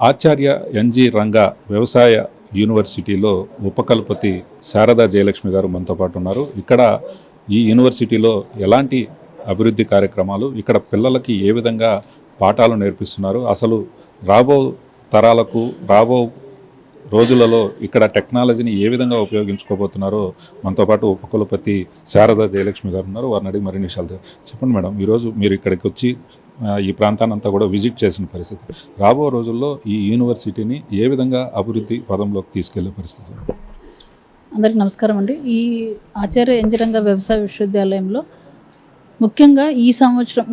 ఆచార్య NG Ranga వ్యవసాయ యూనివర్సిటీలో ఉపకులపతి శారదా జయలక్ష్మి గారు మనతో పాటు ఉన్నారు. ఇక్కడ ఈ యూనివర్సిటీలో ఎలాంటి అభివృద్ధి కార్యక్రమాలు, ఇక్కడ పిల్లలకి ఏ విధంగా పాఠాలు నేర్పిస్తున్నారు, అసలు రాబో తరాలకు రాబో రోజులలో ఇక్కడ టెక్నాలజీని ఏ విధంగా ఉపయోగించుకోబోతున్నారో మనతో పాటు ఉపకులపతి శారదా జయలక్ష్మి గారు ఉన్నారు. వారిని అడిగి మరిన్ని విషయాలు చెప్పండి మేడం. ఈరోజు మీరు ఇక్కడికి వచ్చి ఈ ప్రాంతాన్ని అంతా కూడా విజిట్ చేసిన పరిస్థితి, రాబో రోజుల్లో ఈ యూనివర్సిటీని ఏ విధంగా అభివృద్ధి పదంలోకి తీసుకెళ్లే పరిస్థితి? అందరికీ నమస్కారం అండి. ఈ ఆచార్య ఎన్జి రంగా వ్యవసాయ విశ్వవిద్యాలయంలో ముఖ్యంగా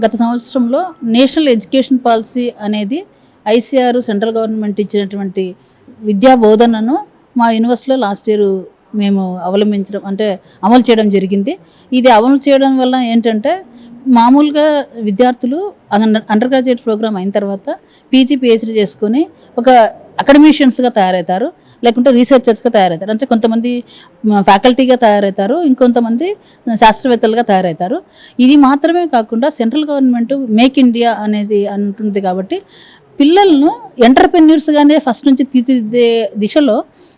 గత సంవత్సరంలో నేషనల్ ఎడ్యుకేషన్ పాలసీ అనేది ఐసీఆర్ సెంట్రల్ గవర్నమెంట్ ఇచ్చినటువంటి విద్యా బోధనను మా యూనివర్సిటీలో లాస్ట్ ఇయర్ మేము అమలు చేయడం జరిగింది. ఇది అమలు చేయడం వల్ల ఏంటంటే, మామూలుగా విద్యార్థులు అండర్ గ్రాడ్యుయేట్ ప్రోగ్రామ్ అయిన తర్వాత పీజీ పిహెచ్డీ చేసుకొని ఒక అకాడమిషియన్స్గా తయారవుతారు, లేకుంటే రీసెర్చర్స్గా తయారవుతారు. అంటే కొంతమంది ఫ్యాకల్టీగా తయారవుతారు, ఇంకొంతమంది శాస్త్రవేత్తలుగా తయారవుతారు. ఇది మాత్రమే కాకుండా సెంట్రల్ గవర్నమెంట్ మేక్ ఇండియా అనేది అంటుంది కాబట్టి పిల్లలను ఎంటర్‌ప్రెన్యూర్స్‌గానే ఫస్ట్ నుంచి తీర్చిదిద్దే దిశలో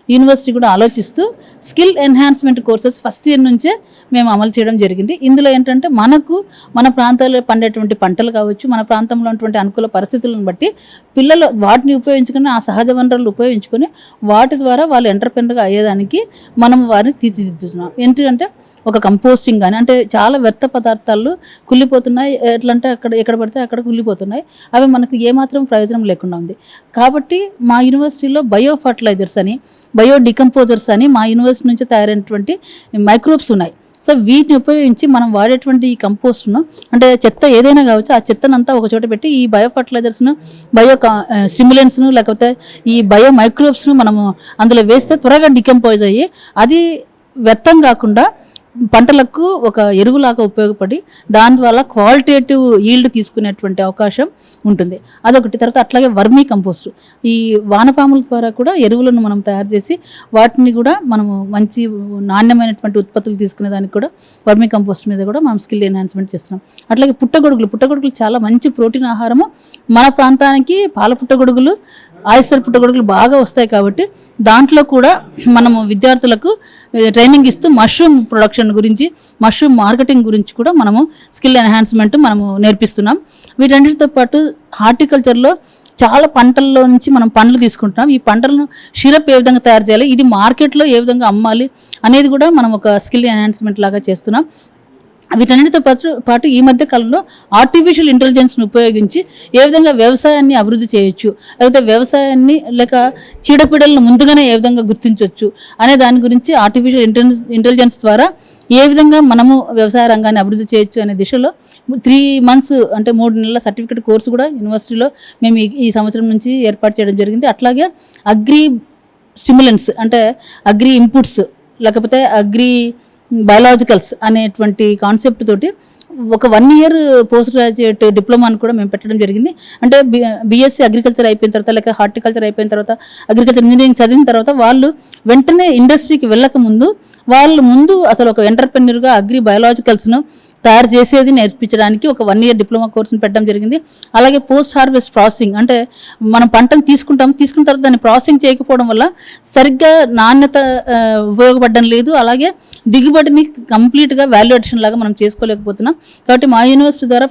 యూనివర్సిటీ కూడా ఆలోచిస్తూ skill enhancement courses first year నుంచే మేము అమలు చేయడం జరిగింది. ఇందులో ఏంటంటే, మన ప్రాంతాల్లో పండేటువంటి పంటలు కావచ్చు, మన ప్రాంతంలో ఉన్నటువంటి అనుకూల పరిస్థితులను బట్టి పిల్లలు వాటిని ఉపయోగించుకొని, ఆ సహజ వనరులు ఉపయోగించుకొని వాటి ద్వారా వాళ్ళు ఎంటర్‌ప్రెన్యూర్‌గా అయ్యేదానికి మనం వారిని తీర్చిదిద్దుతున్నాం. ఎందుకంటే ఒక కంపోస్టింగ్ కానీ, అంటే చాలా వ్యర్థ పదార్థాలు కుళ్ళిపోతున్నాయి. ఎట్లంటే ఎక్కడ పడితే అక్కడ కుళ్ళిపోతున్నాయి. అవి మనకు ఏమాత్రం ప్రయోజనం లేకుండా ఉంది. కాబట్టి మా యూనివర్సిటీలో బయో ఫర్టిలైజర్స్ అని, బయో డికంపోజర్స్ అని మా యూనివర్సిటీ నుంచి తయారైనటువంటి మైక్రోబ్స్ ఉన్నాయి. సో వీటిని ఉపయోగించి మనం వాడేటువంటి ఈ కంపోస్ట్ను, అంటే చెత్త ఏదైనా కావచ్చు, ఆ చెత్తనంతా ఒక చోట పెట్టి ఈ బయో ఫర్టిలైజర్స్ను, స్టిమ్యులెంట్స్ను, లేకపోతే ఈ బయో మైక్రోబ్స్ను మనము అందులో వేస్తే త్వరగా డికంపోజ్ అయ్యి అది వ్యర్థం కాకుండా పంటలకు ఒక ఎరువులాగా ఉపయోగపడి దాని ద్వారా క్వాలిటేటివ్ ఈల్డ్ తీసుకునేటువంటి అవకాశం ఉంటుంది. అదొకటి. తర్వాత అట్లాగే వర్మీ కంపోస్ట్, ఈ వానపాముల ద్వారా కూడా ఎరువులను మనం తయారు చేసి వాటిని కూడా మనము మంచి నాణ్యమైనటువంటి ఉత్పత్తులు తీసుకునే దానికి కూడా వర్మీ కంపోస్ట్ మీద కూడా మనం స్కిల్ ఎన్హాన్స్మెంట్ చేస్తున్నాం. అట్లాగే పుట్టగొడుగులు చాలా మంచి ప్రోటీన్ ఆహారము. మన ప్రాంతానికి పాల పుట్టగొడుగులు, ఆయిస్టర్ పుట్టగొడుగులు బాగా వస్తాయి కాబట్టి దాంట్లో కూడా మనము విద్యార్థులకు ట్రైనింగ్ ఇస్తూ మష్రూమ్ ప్రొడక్షన్ గురించి, మష్రూమ్ మార్కెటింగ్ గురించి కూడా మనము స్కిల్ ఎన్హాన్స్మెంట్ మనము నేర్పిస్తున్నాం. వీటన్నిటితో పాటు హార్టికల్చర్లో చాలా పంటల్లో నుంచి మనం పండ్లు తీసుకుంటున్నాం. ఈ పంటలను సిరప్ ఏ విధంగా తయారు చేయాలి, ఇది మార్కెట్లో ఏ విధంగా అమ్మాలి అనేది కూడా మనం ఒక స్కిల్ ఎన్హాన్స్మెంట్ లాగా చేస్తున్నాం. వీటన్నిటితో పాటు ఈ మధ్య కాలంలో ఆర్టిఫిషియల్ ఇంటెలిజెన్స్ను ఉపయోగించి ఏ విధంగా వ్యవసాయాన్ని అభివృద్ధి చేయొచ్చు, లేకపోతే వ్యవసాయాన్ని చీడపీడలను ముందుగానే ఏ విధంగా గుర్తించవచ్చు అనే దాని గురించి ఆర్టిఫిషియల్ ఇంటెలిజెన్స్ ద్వారా ఏ విధంగా మనము వ్యవసాయ రంగాన్ని అభివృద్ధి చేయొచ్చు అనే దిశలో 3 months అంటే 3 నెలల సర్టిఫికేట్ కోర్సు కూడా యూనివర్సిటీలో మేము ఈ సంవత్సరం నుంచి ఏర్పాటు చేయడం జరిగింది. అట్లాగే అగ్రి స్టిమ్యులెంట్స్, అంటే అగ్రి ఇన్పుట్స్, లేకపోతే అగ్రి బయాలజికల్స్ అనేటువంటి కాన్సెప్ట్ తోటి ఒక 1 year పోస్ట్ గ్రాడ్యుయేట్ డిప్లొమాను కూడా మేము పెట్టడం జరిగింది. అంటే బీఎస్సీ అగ్రికల్చర్ అయిపోయిన తర్వాత, లేక హార్టికల్చర్ అయిపోయిన తర్వాత, అగ్రికల్చర్ ఇంజనీరింగ్ చదివిన తర్వాత వాళ్ళు వెంటనే ఇండస్ట్రీకి వెళ్ళక ముందు అసలు ఒక ఎంటర్‌ప్రెన్యూర్‌గా అగ్రి బయాలజికల్స్ను తయారు చేసేది నేర్పించడానికి ఒక 1 year డిప్లొమా కోర్సును పెట్టడం జరిగింది. అలాగే పోస్ట్ హార్వెస్ట్ ప్రాసెసింగ్, అంటే మనం పంటను తీసుకున్న తర్వాత దాన్ని ప్రాసెసింగ్ చేయకపోవడం వల్ల సరిగ్గా నాణ్యత ఉపయోగపడడం లేదు, అలాగే దిగుబడిని కంప్లీట్గా వాల్యూ అడిషన్ లాగా మనం చేసుకోలేకపోతున్నాం. కాబట్టి మా యూనివర్సిటీ ద్వారా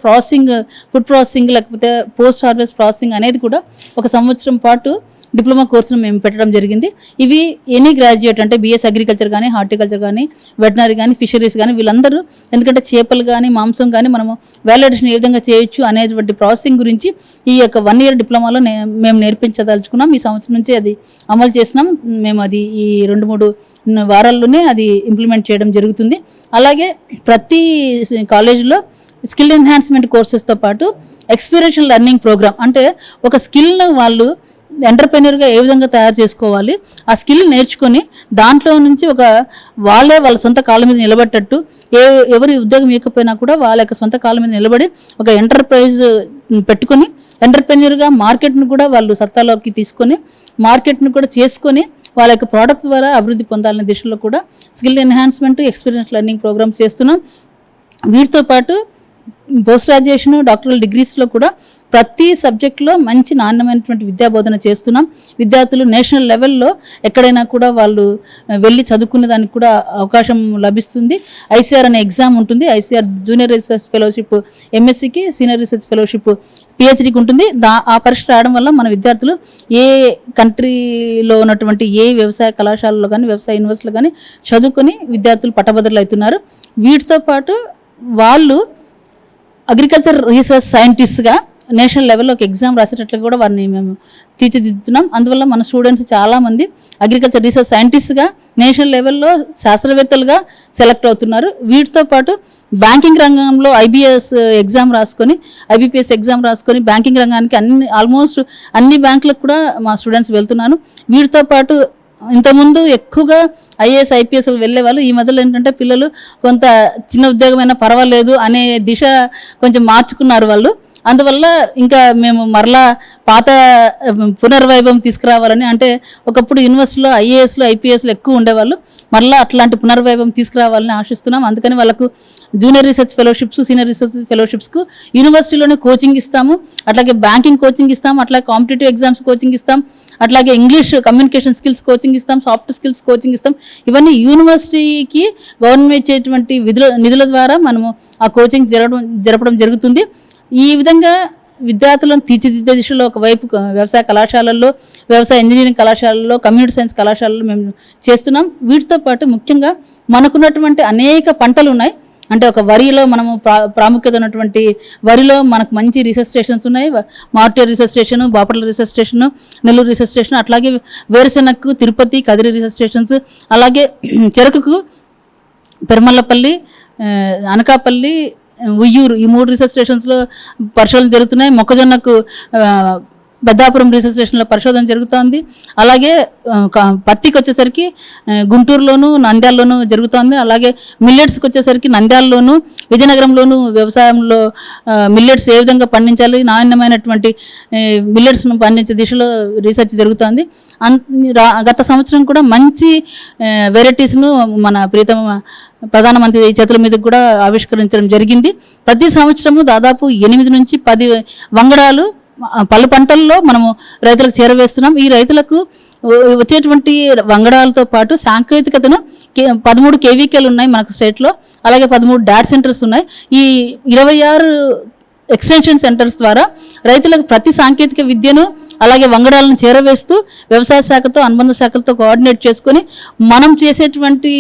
ఫుడ్ ప్రాసెసింగ్, లేకపోతే పోస్ట్ హార్వెస్ట్ ప్రాసెసింగ్ అనేది కూడా ఒక సంవత్సరం పాటు డిప్లొమా కోర్సును మేము పెట్టడం జరిగింది. ఇవి ఎనీ గ్రాడ్యుయేట్, అంటే బీఎస్ అగ్రికల్చర్ కానీ, హార్టికల్చర్ కానీ, వెటనరీ కానీ, ఫిషరీస్ కానీ, వీళ్ళందరూ, ఎందుకంటే చేపలు కానీ, మాంసం కానీ మనము వాల్యూ అడిషన్ ఏ విధంగా చేయొచ్చు అనేటువంటి ప్రాసెసింగ్ గురించి ఈ యొక్క 1 year డిప్లొమాలో మేము నేర్పించదలుచుకున్నాం. ఈ సంవత్సరం నుంచి అది అమలు చేసినాం. మేము అది ఈ 2-3 వారాల్లోనే అది ఇంప్లిమెంట్ చేయడం జరుగుతుంది. అలాగే ప్రతి కాలేజీలో స్కిల్ ఎన్హాన్స్మెంట్ కోర్సెస్తో పాటు ఎక్స్పీరియన్షియల్ లెర్నింగ్ ప్రోగ్రామ్, అంటే ఒక స్కిల్ను వాళ్ళు ఎంటర్‌ప్రెన్యూర్‌గా ఏ విధంగా తయారు చేసుకోవాలి, ఆ స్కిల్ నేర్చుకొని దాంట్లో నుంచి వాళ్ళ సొంత కాళ్ళ మీద నిలబడేటట్టు, ఎవరి ఉద్యోగం ఇవ్వకపోయినా కూడా వాళ్ళ యొక్క సొంత కాళ్ళ మీద నిలబడి ఒక ఎంటర్ప్రైజ్ పెట్టుకొని ఎంటర్‌ప్రెన్యూర్‌గా మార్కెట్ను కూడా వాళ్ళు సత్తాలోకి తీసుకొని, మార్కెట్ను కూడా చేసుకొని వాళ్ళ యొక్క ప్రోడక్ట్ ద్వారా అభివృద్ధి పొందాలనే దిశలో కూడా skill enhancement, experience learning programmes చేస్తున్నాం. వీటితో పాటు పోస్ట్ గ్రాడ్యుయేషన్, డాక్టరల్ డిగ్రీస్లో కూడా ప్రతి సబ్జెక్ట్లో మంచి నాణ్యమైనటువంటి విద్యాబోధన చేస్తున్నాం. విద్యార్థులు నేషనల్ లెవెల్లో ఎక్కడైనా కూడా వాళ్ళు వెళ్ళి చదువుకునే దానికి కూడా అవకాశం లభిస్తుంది. ఐసీఆర్ అనే ఎగ్జామ్ ఉంటుంది. ఐసీఆర్ జూనియర్ రీసెర్చ్ ఫెలోషిప్ ఎంఎస్సికి, సీనియర్ రీసెర్చ్ ఫెలోషిప్ పిహెచ్డికి ఉంటుంది. ఆ పరీక్ష రాయడం వల్ల మన విద్యార్థులు ఏ కంట్రీలో ఉన్నటువంటి ఏ వ్యవసాయ కళాశాలలో కానీ వ్యవసాయ యూనివర్సిటీలో కానీ చదువుకొని విద్యార్థులు పట్టభద్రులు అవుతున్నారు. వీటితో పాటు వాళ్ళు అగ్రికల్చర్ రీసెర్చ్ సైంటిస్ట్గా నేషనల్ లెవెల్లో ఒక ఎగ్జామ్ రాసేటట్లు కూడా వారిని మేము తీర్చిదిద్దుతున్నాం. అందువల్ల మన స్టూడెంట్స్ చాలామంది అగ్రికల్చర్ రీసెర్చ్ సైంటిస్ట్గా నేషనల్ లెవెల్లో శాస్త్రవేత్తలుగా సెలెక్ట్ అవుతున్నారు. వీటితో పాటు బ్యాంకింగ్ రంగంలో ఐబీఎస్ ఎగ్జామ్ రాసుకొని, ఐబీపీఎస్ ఎగ్జామ్ రాసుకొని బ్యాంకింగ్ రంగానికి ఆల్మోస్ట్ అన్ని బ్యాంకులకు కూడా మా స్టూడెంట్స్ వెళ్తున్నాను. వీటితో పాటు ఇంతకుముందు ఎక్కువగా ఐఏఎస్ ఐపీఎస్ వెళ్ళే వాళ్ళు ఈ మధ్యలో ఏంటంటే పిల్లలు కొంత చిన్న ఉద్యోగమైనా పర్వాలేదు అనే దిశ కొంచెం మార్చుకున్నారు వాళ్ళు. అందువల్ల ఇంకా మేము మరలా పాత పునర్వైభవం తీసుకురావాలని, అంటే ఒకప్పుడు యూనివర్సిటీలో ఐఏఎస్లు ఐపీఎస్లు ఎక్కువ ఉండేవాళ్ళు, మరలా అట్లాంటి పునర్వైభవం తీసుకురావాలని ఆశిస్తున్నాం. అందుకని వాళ్ళకు junior research fellowships, senior research ఫెలోషిప్స్కు యూనివర్సిటీలోనే కోచింగ్ ఇస్తాము. అట్లాగే బ్యాంకింగ్ కోచింగ్ ఇస్తాము, అట్లాగే కాంపిటేటివ్ ఎగ్జామ్స్ కోచింగ్ ఇస్తాం, అట్లాగే ఇంగ్లీష్ కమ్యూనికేషన్ స్కిల్స్ కోచింగ్ ఇస్తాం, సాఫ్ట్ స్కిల్స్ కోచింగ్ ఇస్తాం. ఇవన్నీ యూనివర్సిటీకి గవర్నమెంట్ ఇచ్చేటువంటి నిధుల ద్వారా మనము ఆ కోచింగ్ జరపడం జరుగుతుంది. ఈ విధంగా విద్యార్థులను తీర్చిదిద్దే దిశలో ఒకవైపు వ్యవసాయ కళాశాలల్లో, వ్యవసాయ ఇంజనీరింగ్ కళాశాలల్లో, కమ్యూనిటీ సైన్స్ కళాశాలల్లో మేము చేస్తున్నాం. వీటితో పాటు ముఖ్యంగా మనకున్నటువంటి అనేక పంటలు ఉన్నాయి. అంటే ఒక వరిలో మనము ప్రాముఖ్యత ఉన్నటువంటి వరిలో మనకు మంచి రీసెర్చ్ స్టేషన్స్ ఉన్నాయి. Martyr research station, Bapatla research station, Nellore research station, అట్లాగే వేరుశెనగకు తిరుపతి, కదిరి రీసెర్చ్ స్టేషన్స్, అలాగే చెరుకుకు పెరమల్లపల్లి, అనకాపల్లి, ఉయ్యూరు, ఈ 3 రీసెర్చ్ స్టేషన్స్లో పరిశోధన జరుగుతున్నాయి. మొక్కజొన్నకు పెద్దాపురం రీసెర్చ్ స్టేషన్లో పరిశోధన జరుగుతోంది. అలాగే పత్తికి వచ్చేసరికి గుంటూరులోను, నంద్యాలలోను జరుగుతోంది. అలాగే మిల్లెట్స్కి వచ్చేసరికి నంద్యాలలోను, విజయనగరంలోను వ్యవసాయంలో మిల్లెట్స్ ఏ విధంగా పండించాలి, నాణ్యమైనటువంటి మిల్లెట్స్ను పండించే దిశలో రీసెర్చ్ జరుగుతోంది. గత సంవత్సరం కూడా మంచి వెరైటీస్ను మన ప్రీతమ ప్రధానమంత్రి చేతుల మీద కూడా ఆవిష్కరించడం జరిగింది. ప్రతి సంవత్సరము దాదాపు 8 నుంచి 10 వంగడాలు పలు పంటల్లో మనము రైతులకు చేరవేస్తున్నాం. ఈ రైతులకు వచ్చేటువంటి వంగడాలతో పాటు సాంకేతికతను 13 కేవీకేలు ఉన్నాయి మనకు స్టేట్లో, అలాగే 13 డాట్ సెంటర్స్ ఉన్నాయి. ఈ 26 ఎక్స్టెన్షన్ సెంటర్స్ ద్వారా రైతులకు ప్రతి సాంకేతిక విద్యను అలాగే వంగడాలను చేరవేస్తూ వ్యవసాయ శాఖతో, అనుబంధ శాఖలతో కోఆర్డినేట్ చేసుకొని మనం చేసేటువంటి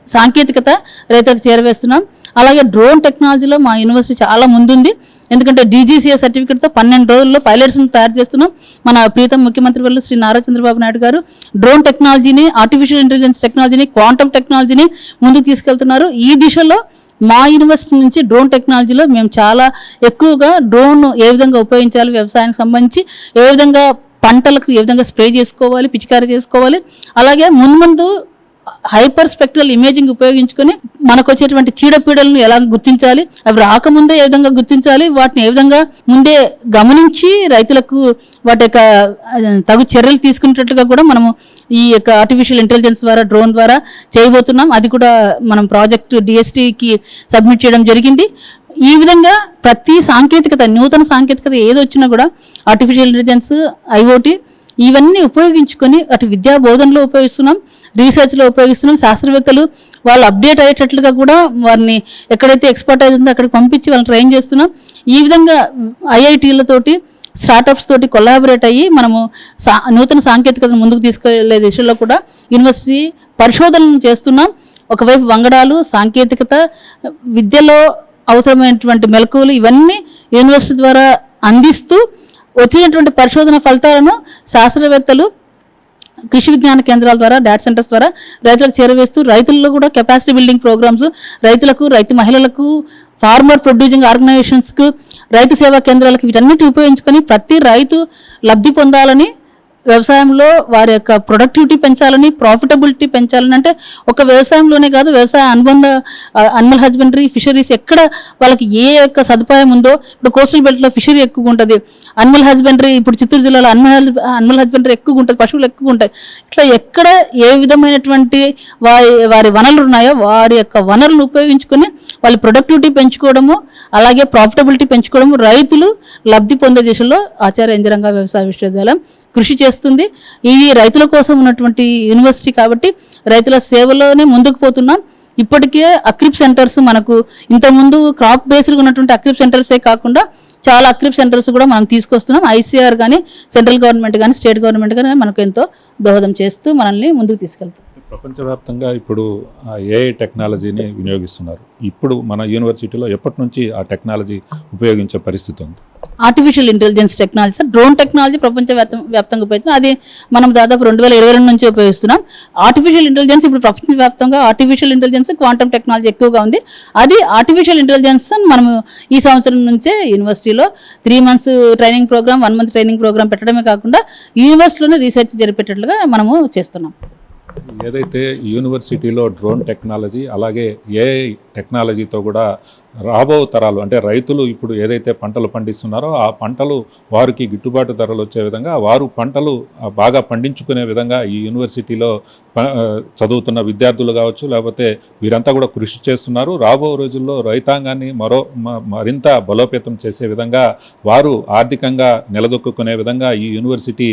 సాంకేతికత రైతులకు చేరవేస్తున్నాం. అలాగే డ్రోన్ టెక్నాలజీలో మా యూనివర్సిటీ చాలా ముందుంది. ఎందుకంటే డీజీసీఏ సర్టిఫికేట్తో 12 రోజుల్లో పైలట్స్ని తయారు చేస్తున్నాం. మన ప్రీతం ముఖ్యమంత్రి వాళ్ళు శ్రీ నారా చంద్రబాబు నాయుడు గారు డ్రోన్ టెక్నాలజీని, ఆర్టిఫిషియల్ ఇంటెలిజెన్స్ టెక్నాలజీని, క్వాంటమ్ టెక్నాలజీని ముందుకు తీసుకెళ్తున్నారు. ఈ దిశలో మా యూనివర్సిటీ నుంచి డ్రోన్ టెక్నాలజీలో మేము చాలా ఎక్కువగా డ్రోన్ ఏ విధంగా ఉపయోగించాలి, వ్యవసాయానికి సంబంధించి ఏ విధంగా పంటలకు ఏ విధంగా స్ప్రే చేసుకోవాలి, పిచికారీ చేసుకోవాలి, అలాగే ముందు హైపర్ స్పెక్ట్రల్ ఇమేజింగ్ ఉపయోగించుకొని మనకు వచ్చేటువంటి చీడపీడలను ఎలా గుర్తించాలి, అవి రాకముందే ఏ విధంగా గుర్తించాలి, వాటిని ఏ విధంగా ముందే గమనించి రైతులకు వాటి యొక్క తగు చర్యలు తీసుకునేటట్లుగా కూడా మనము ఈ యొక్క ఆర్టిఫిషియల్ ఇంటెలిజెన్స్ ద్వారా, డ్రోన్ ద్వారా చేయబోతున్నాం. అది కూడా మనం ప్రాజెక్టు డిఎస్టీకి సబ్మిట్ చేయడం జరిగింది. ఈ విధంగా ప్రతి సాంకేతికత, నూతన సాంకేతికత ఏది వచ్చినా కూడా ఆర్టిఫిషియల్ ఇంటెలిజెన్స్, ఐఓటీ ఇవన్నీ ఉపయోగించుకొని అటు విద్యా బోధనలో ఉపయోగిస్తున్నాం, రీసెర్చ్లో ఉపయోగిస్తున్నాం. శాస్త్రవేత్తలు వాళ్ళు అప్డేట్ అయ్యేటట్లుగా కూడా వారిని ఎక్కడైతే ఎక్స్పర్టైజ్ ఉందో అక్కడికి పంపించి వాళ్ళని ట్రైన్ చేస్తున్నాం. ఈ విధంగా ఐఐటీలతోటి, స్టార్టప్స్ తోటి కొలాబరేట్ అయ్యి మనము నూతన సాంకేతికతను ముందుకు తీసుకెళ్లే దిశలో కూడా యూనివర్సిటీ పరిశోధనలు చేస్తున్నాం. ఒకవైపు వంగడాలు, సాంకేతికత, విద్యలో అవసరమైనటువంటి మెలకువలు ఇవన్నీ యూనివర్సిటీ ద్వారా అందిస్తూ వచ్చినటువంటి పరిశోధన ఫలితాలను శాస్త్రవేత్తలు కృషి విజ్ఞాన కేంద్రాల ద్వారా, డాట్ సెంటర్స్ ద్వారా రైతులకు చేరవేస్తూ రైతుల్లో కూడా కెపాసిటీ బిల్డింగ్ ప్రోగ్రామ్స్ రైతులకు, రైతు మహిళలకు, ఫార్మర్ ప్రొడ్యూసింగ్ ఆర్గనైజేషన్స్కు, రైతు సేవా కేంద్రాలకు వీటన్నిటి ఉపయోగించుకొని ప్రతి రైతు లబ్ధి పొందాలని వ్యవసాయంలో వారి యొక్క ప్రొడక్టివిటీ పెంచాలని, ప్రాఫిటబిలిటీ పెంచాలని, అంటే ఒక వ్యవసాయంలోనే కాదు, వ్యవసాయ అనుబంధ అనిమల్ హస్బెండరీ, ఫిషరీస్ ఎక్కడ వాళ్ళకి ఏ యొక్క సదుపాయం ఉందో, ఇప్పుడు కోస్టల్ బెల్ట్లో ఫిషరీ ఎక్కువగా ఉంటుంది, అనిమల్ హస్బెండరీ ఇప్పుడు చిత్తూరు జిల్లాలో అనిమల్ హస్బెండరీ ఎక్కువగా ఉంటుంది, పశువులు ఎక్కువగా ఉంటాయి. ఇట్లా ఎక్కడ ఏ విధమైనటువంటి వారి వనరులు ఉన్నాయో వారి యొక్క వనరులను ఉపయోగించుకొని వాళ్ళ ప్రొడక్టివిటీ పెంచుకోవడము, అలాగే ప్రాఫిటబిలిటీ పెంచుకోవడము, రైతులు లబ్ధి పొందే దిశలో ఆచార్య ఎన్జి రంగా వ్యవసాయ విశ్వవిద్యాలయం కృషి చేస్తుంది. ఇది రైతుల కోసం ఉన్నటువంటి యూనివర్సిటీ కాబట్టి రైతుల సేవలోనే ముందుకు పోతున్నాం. ఇప్పటికే అక్రిప్ సెంటర్స్ మనకు ఇంతకుముందు క్రాప్ బేస్డ్గా ఉన్నటువంటి అక్రిప్ సెంటర్సే కాకుండా చాలా అక్రిప్ సెంటర్స్ కూడా మనం తీసుకొస్తున్నాం. ఐసీఆర్ కానీ, సెంట్రల్ గవర్నమెంట్ కానీ, స్టేట్ గవర్నమెంట్ కానీ మనకు ఎంతో దోహదం చేస్తూ మనల్ని ముందుకు తీసుకెళ్తాం. ప్రపంచవ్యాప్తంగా ఇప్పుడు ఏఐ టెక్నాలజీని వినియోగిస్తున్నారు. ఇప్పుడు మన యూనివర్సిటీలో ఎప్పటి నుంచి ఆ టెక్నాలజీ ఉపయోగించే పరిస్థితి ఉంది? Artificial intelligence technology sir, drone technology ప్రపంచవ్యాప్తంగా ఉపయోగిస్తున్నాం. అది మనం దాదాపు 2022 నుంచి ఉపయోగిస్తున్నాం. ఆర్టిఫిషియల్ ఇంటెలిజెన్స్ ఇప్పుడు ప్రపంచవ్యాప్తంగా ఆర్టిఫిషియల్ ఇంటెలిజెన్స్, క్వాంటమ్ టెక్నాలజీ ఎక్కువగా ఉంది. అది ఆర్టిఫిషియల్ ఇంటెలిజెన్స్ మనము ఈ సంవత్సరం నుంచే యూనివర్సిటీలో 3 months training programme, 1 month training programme పెట్టడమే కాకుండా యూనివర్సిటీలోనే రీసెర్చ్ జరిపేటట్లుగా మనము చేస్తున్నాం. ఏదైతే యూనివర్సిటీలో డ్రోన్ టెక్నాలజీ అలాగే ఏఐ టెక్నాలజీతో కూడా రాబో తరాలు అంటే రైతులు ఇప్పుడు ఏదైతే పంటలు పండిస్తున్నారో ఆ పంటలు వారికి గిట్టుబాటు ధరలు వచ్చే విధంగా వారు పంటలు బాగా పండించుకునే విధంగా ఈ యూనివర్సిటీలో చదువుతున్న విద్యార్థులు కావచ్చు, లేకపోతే వీరంతా కూడా కృషి చేస్తున్నారు. రాబో రోజుల్లో రైతాంగాన్ని మరింత బలోపేతం చేసే విధంగా వారు ఆర్థికంగా నిలదొక్కునే విధంగా ఈ యూనివర్సిటీ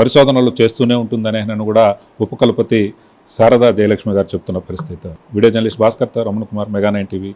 పరిశోధనలు చేస్తూనే ఉంటుందనే నన్ను కూడా ఉపకులపతి శారదా జయలక్ష్మి గారు చెప్తున్న పరిస్థితి. వీడియో జర్నలిస్ట్ భాస్కర్తో రమణ కుమార్, మెగా 9 టీవీ.